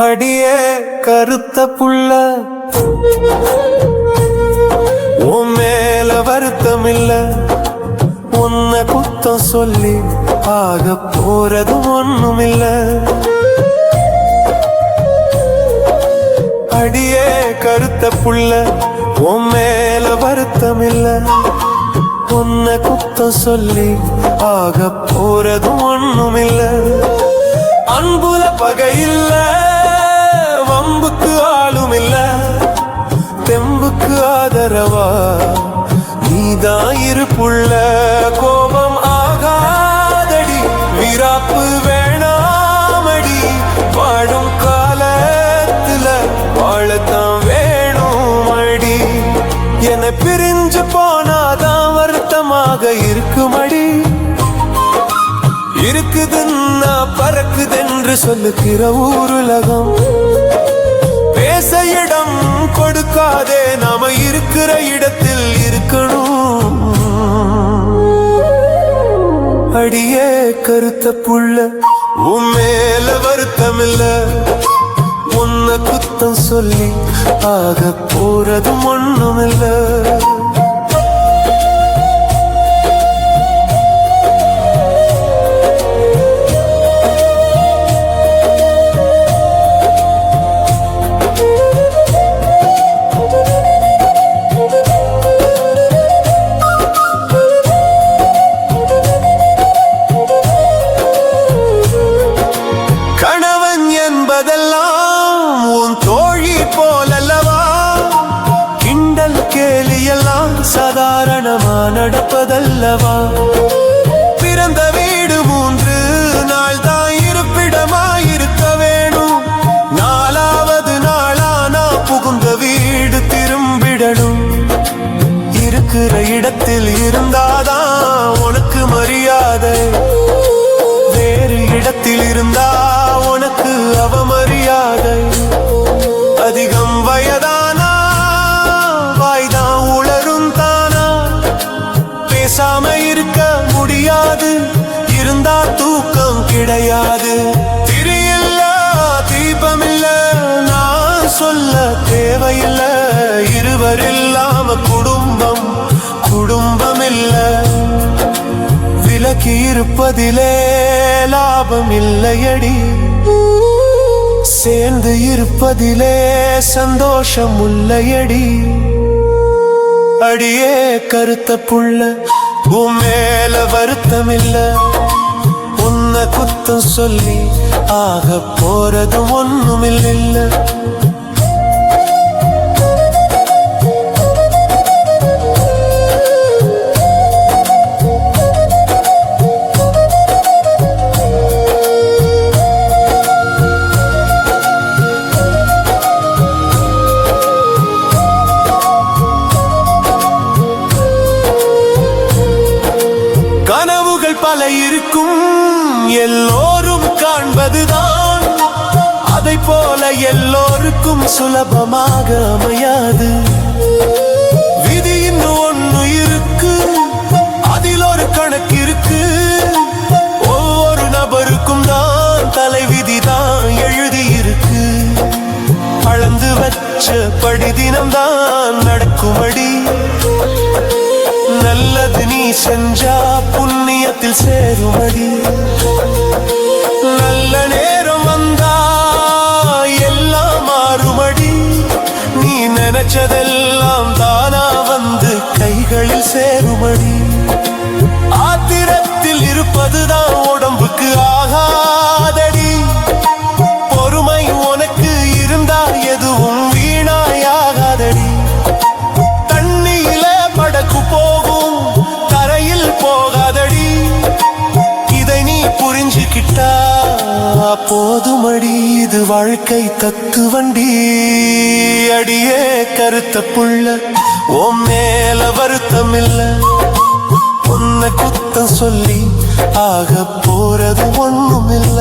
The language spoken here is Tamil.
அடியே கருத்த புள்ள, உன் மேல வருத்தம் இல்ல, உன்னை குத்தம் சொல்லி ஆக போறதும் ஒண்ணும் இல்ல. அடியே கருத்த புள்ள, உன் மேல வருத்தம் இல்ல, உன்னை குத்தம் சொல்லி ஆக போறதும் ஒண்ணும் இல்ல. அன்புல பகை இல்ல, வம்புக்கு ஆளும் இல்ல, தெம்புக்கு ஆதரவா நீதான் இருப்புள்ள. கோபம் ஆகாதடி, வீராப்பு வேணாமடி, வாழும் காலத்துல வாழத்தான் வேணும் அடி. என பிரிஞ்சு போனாதான் வருத்தமாக இருக்குமடி. இருக்குதுன்னா பறக்குதென்று சொல்லுகிற ஊருலகம். பேச இடம் கொடுக்காதே, நாம இருக்கிற இடத்தில் இருக்கணும். அடியே கருத்த புள்ள, உன் மேல வருத்தம் இல்ல, உன்னை குத்தம் சொல்லி ஆக போறதும் ஒண்ணும் இல்ல. சாதாரணமா நடப்பதல்லவா? பிறந்த வீடு 3 நாள் தான் இருப்பிடமாயிருக்க வேணும். 4வது நாளானா புகுந்த வீடு திரும்பிடணும். இருக்கிற இடத்தில் இருந்தாதான் உனக்கு மரியாதை, வேறு இடத்தில் இருந்தா உனக்கு அவமரியாதை. அதிகம் வயதானா வாய்தான் உளரும் தானா, பேசாம இருக்க முடியாது, இருந்தா தூக்கம் கிடையாது. திரியில்ல தீபமில்ல, நான் சொல்ல தேவையில்ல, இருவர் இல்லாம குடும்பம் குடும்பம் இல்ல. விலக்கி இருப்பதிலே லாபம் இல்லையடி, சேர்ந்து இருப்பதிலே சந்தோஷம் இல்லையடி. அடியே கருத்த புள்ள, உன் மேல வருத்தம் இல்ல, உன்னை குத்தம் சொல்லி ஆக போறதும் ஒண்ணும் இல்ல. கனவுகள் பல இருக்கும், எல்லோரும் காண்பதுதான். அதை போல எல்லோருக்கும் சுலபமாக அமையாது. விதி இன்னும் ஒண்ணு இருக்கு, அதில் ஒரு கணக்கு இருக்கு. ஒவ்வொரு நபருக்கும் தான் தலைவிதி தான் எழுதி இருக்கு. அளந்து வச்ச படி தினம்தான் நடக்குமடி. நல்லது நீ செஞ்சா புண்ணியத்தில் சேருமடி. நல்ல நேரம் வந்தா எல்லாம் மாறுமடி. நீ நினைச்சதெல்லாம் தானா வந்து கைகளில் சேருமடி. ஆத்திரத்தில் இருப்பதுதான் உடம்புக்கு ஆகாதடி. பொறுமை உனக்கு இருந்தா எதுவும் வீணாயாகாதடி. தண்ணியில படகு போகும், கரையில் போகாதடி. இதை நீ புரிஞ்சுக்கிட்டா போதுமடி, இது வாழ்க்கை தத்துவண்டி. அடியே கருத்த புள்ள, உன் மேல வருத்தம் இல்ல, உன்னை குத்தம் சொல்லி ஆக போறது ஒண்ணும் இல்ல.